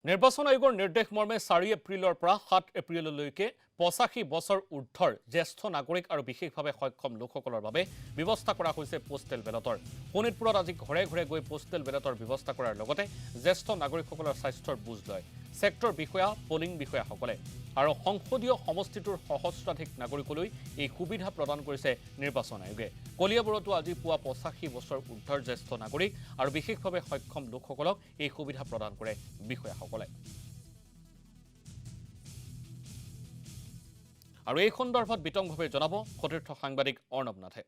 নিৰ্বাচন আয়োগৰ নিৰ্দেশ মৰ্মে 4 এপ্ৰিলৰ পৰা 7 এপ্ৰিললৈকে 85 বছৰ ঊৰ্ধ্বৰ জ্যেষ্ঠ নাগৰিক আৰু বিশেষভাৱে সক্ষম লোকসকলৰ বাবে ব্যৱস্থা কৰা হৈছে পোষ্টেল বেলটৰ। শোণিতপুৰত আজি ঘৰে ঘৰে গৈ পোষ্টেল বেলটৰ ব্যৱস্থা কৰাৰ লগতে জ্যেষ্ঠ নাগৰিকসকলৰ স্বাস্থ্যৰ বুজ লয় সেক্টৰ বিষয়া, পোলিং বিষয়াসকলে। আৰু সংসদীয় সমষ্টিটোৰ সহস্ৰাধিক নাগৰিকলৈ এই সুবিধা প্ৰদান কৰিছে নিৰ্বাচন আয়োগে। কলিয়াবৰতো আজি পুৱা 85 বছৰ ঊৰ্ধ্বৰ জ্যেষ্ঠ নাগৰিক আৰু বিশেষভাৱে সক্ষম লোকসকলক এই সুবিধা প্ৰদান কৰে বিষয়াসকলে। আৰু এই সন্দৰ্ভত বিতংভাৱে জনাব সতীৰ্থ সাংবাদিক অৰ্ণৱ নাথে।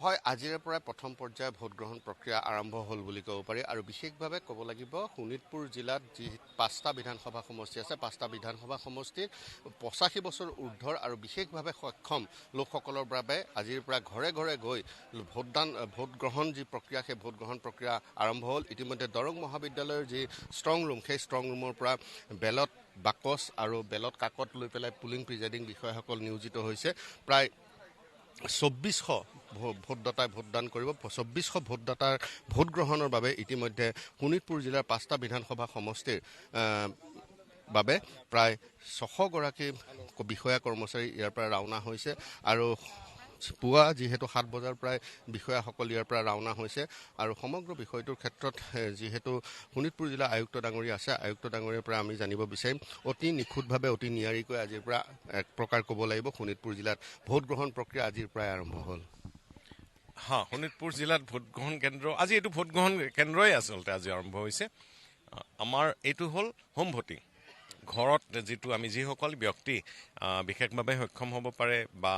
হয়, আজিৰ পৰা প্ৰথম পৰ্যায়ৰ ভোটগ্ৰহণ প্ৰক্ৰিয়া আৰম্ভ হ'ল বুলি ক'ব পাৰি। আৰু বিশেষভাৱে ক'ব লাগিব শোণিতপুৰ জিলাত যি 5টা বিধানসভা সমষ্টি আছে, 5টা বিধানসভা সমষ্টিত 85 বছৰ ঊৰ্ধ্বৰ আৰু বিশেষভাৱে সক্ষম লোকসকলৰ বাবে আজিৰ পৰা ঘৰে ঘৰে গৈ ভোটগ্ৰহণ যি প্ৰক্ৰিয়া, সেই ভোটগ্ৰহণ প্ৰক্ৰিয়া আৰম্ভ হ'ল। ইতিমধ্যে দৰং মহাবিদ্যালয়ৰ যি ষ্ট্ৰং ৰুম, সেই ষ্ট্ৰং ৰুমৰ পৰা বেলট বাকচ আৰু বেলট কাকত লৈ পেলাই পুলিং প্ৰিজাইডিং বিষয়াসকল নিয়োজিত হৈছে। প্ৰায় 2400 ভোটদাতাই ভোটদান কৰিব। 2400 ভোটদাতাৰ ভোটগ্ৰহণৰ বাবে ইতিমধ্যে শোণিতপুৰ জিলাৰ 5টা বিধানসভা সমষ্টিৰ বাবে প্ৰায় 600 গৰাকী বিষয়া কৰ্মচাৰী ইয়াৰ পৰা ৰাওনা হৈছে। আৰু পুৱা যিহেতু 7 বজাৰ প্ৰায় বিষয়াসকল ইয়াৰ পৰা ৰাওনা হৈছে। আৰু সমগ্ৰ বিষয়টোৰ ক্ষেত্ৰত যিহেতু শোণিতপুৰ জিলা আয়ুক্ত ডাঙৰীয়া আছে, আয়ুক্ত ডাঙৰীয়াৰ পৰা আমি জানিব বিচাৰিম অতি নিখুঁতভাৱে, অতি নিয়াৰিকৈ আজিৰ পৰা এক প্ৰকাৰ ক'ব লাগিব শোণিতপুৰ জিলাত ভোটগ্ৰহণ প্ৰক্ৰিয়া আজিৰ পৰাই আৰম্ভ হ'ল। শোণিতপুৰ জিলাত ভোটগ্ৰহণ কেন্দ্ৰ, আজি এইটো ভোটগ্ৰহণ কেন্দ্ৰই আচলতে আজি আৰম্ভ হৈছে। আমাৰ এইটো হ'ল হোম ভোটিং। ঘৰত যিসকল ব্যক্তি বিশেষভাৱে সক্ষম হ'ব পাৰে বা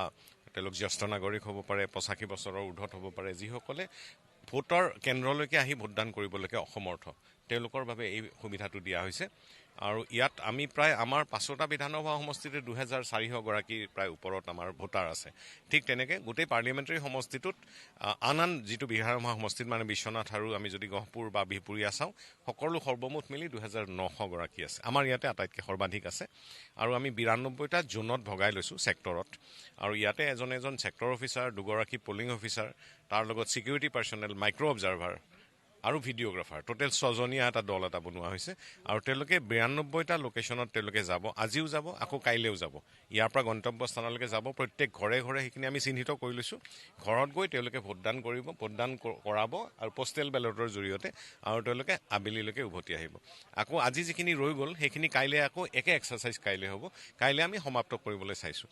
তেওঁলোক জ্যেষ্ঠ নাগৰিক হ'ব পাৰে, 85 বছৰৰ ঊৰ্ধত হ'ব পাৰে, যিসকলে ভোটৰ কেন্দ্ৰলৈকে আহি ভোটদান কৰিবলৈকে অসমৰ্থ, তেওঁলোকৰ বাবে এই সুবিধাটো দিয়া হৈছে। আৰু ইয়াত আমি প্ৰায় আমাৰ 5টা বিধানসভা সমষ্টিতে 2400 গৰাকীৰ প্ৰায় ওপৰত আমাৰ ভোটাৰ আছে। ঠিক তেনেকৈ গোটেই পাৰ্লিয়ামেণ্টাৰী সমষ্টিটোত আন যিটো বিধানসভা সমষ্টিত মানে বিশ্বনাথ আৰু আমি যদি গহপুৰ বা বিহপুৰীয়া চাওঁ, সকলো সৰ্বমুঠ মিলি 2900 গৰাকী আছে। আমাৰ ইয়াতে আটাইতকৈ সৰ্বাধিক আছে। আৰু আমি 92টা জোনত ভগাই লৈছোঁ ছেক্টৰত। আৰু ইয়াতে এজন ছেক্টৰ অফিচাৰ, 2গৰাকী পলিং অফিচাৰ, তাৰ লগত ছিকিউৰিটি পাৰ্চনেল, মাইক্ৰ' অবজাৰ্ভাৰ আৰু ভিডিঅ'গ্ৰাফাৰ, টোটেল 6জনীয়া এটা দল এটা বনোৱা হৈছে। আৰু তেওঁলোকে 92টা লোকেশ্যনত তেওঁলোকে যাব, আজিও যাব, আকৌ কাইলৈও যাব। ইয়াৰ পৰা গন্তব্য স্থানলৈকে যাব। প্ৰত্যেক ঘৰে ঘৰে সেইখিনি আমি চিহ্নিত কৰি লৈছোঁ। ঘৰত গৈ তেওঁলোকে ভোটদান কৰিব, ভোটদান কৰাব আৰু পোষ্টেল বেলটৰ জৰিয়তে, আৰু তেওঁলোকে আবেলিলৈকে উভতি আহিব। আকৌ আজি যিখিনি ৰৈ গ'ল সেইখিনি কাইলৈ আকৌ একে এক্সাৰচাইজ কাইলৈ হ'ব। কাইলৈ আমি সমাপ্ত কৰিবলৈ চাইছোঁ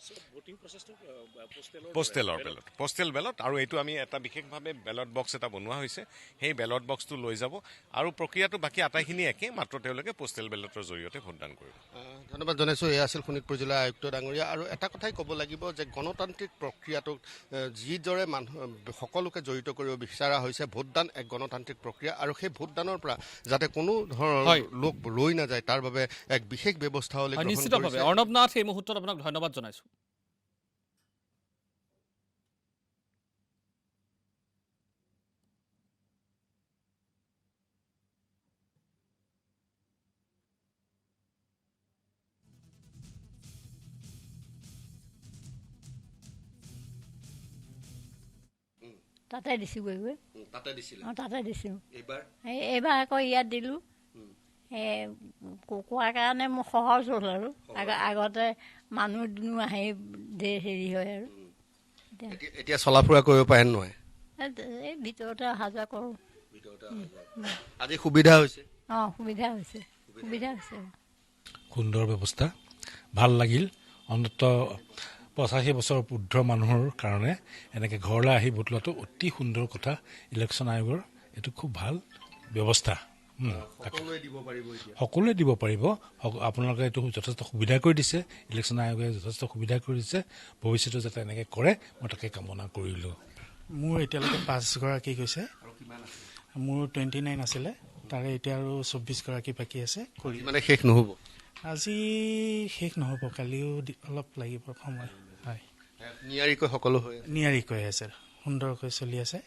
পোষ্টেল বেলট। আৰু এইটো আমি এটা বিশেষভাৱে বেলট বক্স এটা বনোৱা হৈছে। সেই বেলট বক্সটো লৈ যাব আৰু প্ৰক্ৰিয়াটো বাকী আটাইখিনি একে, মাত্ৰ তেওঁলোকে পোষ্টেল বেলটৰ জৰিয়তে ভোটদান কৰিব। ধন্যবাদ জনাইছোঁ। এয়া আছিল শোণিতপুৰ জিলা আয়ুক্ত ডাঙৰীয়া। আৰু এটা কথাই ক'ব লাগিব যে গণতান্ত্ৰিক প্ৰক্ৰিয়াটোক যিদৰে সকলোকে জড়িত কৰিব বিচৰা হৈছে, ভোটদান এক গণতান্ত্ৰিক প্ৰক্ৰিয়া, আৰু সেই ভোটদানৰ পৰা যাতে কোনো ধৰণৰ লোক ৰৈ নাযায় তাৰ বাবে এক বিশেষ ব্যৱস্থাও নিশ্চিতভাৱে। অৰ্ণৱ নাথ, এই মুহূৰ্তত আপোনাক ধন্যবাদ জনাইছোঁ। তাতে দিছোঁ গৈ তাতে দিছিলে। তাতে দিছোঁ। এইবাৰ আকৌ ইয়াত দিলোঁ। কোৱাৰ কাৰণে মোৰ সহজ হ'ল আৰু আগতে মানুহ দুনুহ আহি হেৰি হয় আৰু এতিয়া চলা ফুৰা কৰিব পাৰে নহয়? এই ভিতৰতে অহা যোৱা কৰোঁ। আজি সুবিধা হৈছে? সুবিধা হৈছে। সুন্দৰ ব্যৱস্থা, ভাল লাগিল। অন্ততঃ 85 বছৰ ঊৰ্ধ মানুহৰ কাৰণে এনেকৈ ঘৰলৈ আহি ভোট লোৱাটো অতি সুন্দৰ কথা। ইলেকশ্যন আয়োগৰ এইটো খুব ভাল ব্যৱস্থা। সকলোৱে দিব পাৰিব। আপোনালোকে এইটো যথেষ্ট সুবিধা কৰি দিছে, ইলেকশ্যন আয়োগে যথেষ্ট সুবিধা কৰি দিছে। ভৱিষ্যতে যাতে এনেকৈ কৰে, মই তাকে কামনা কৰিলোঁ। মোৰ এতিয়ালৈকে 5গৰাকী গৈছে। মোৰ 29 আছিলে, তাৰে এতিয়া আৰু 24গৰাকী বাকী আছে। মানে শেষ নহ'ব? আজি শেষ নহ'ব, কালিও অলপ লাগিব সময়। হয়, নিয়াৰিকৈ সকলো নিয়াৰিকৈ আছে, সুন্দৰকৈ চলি আছে।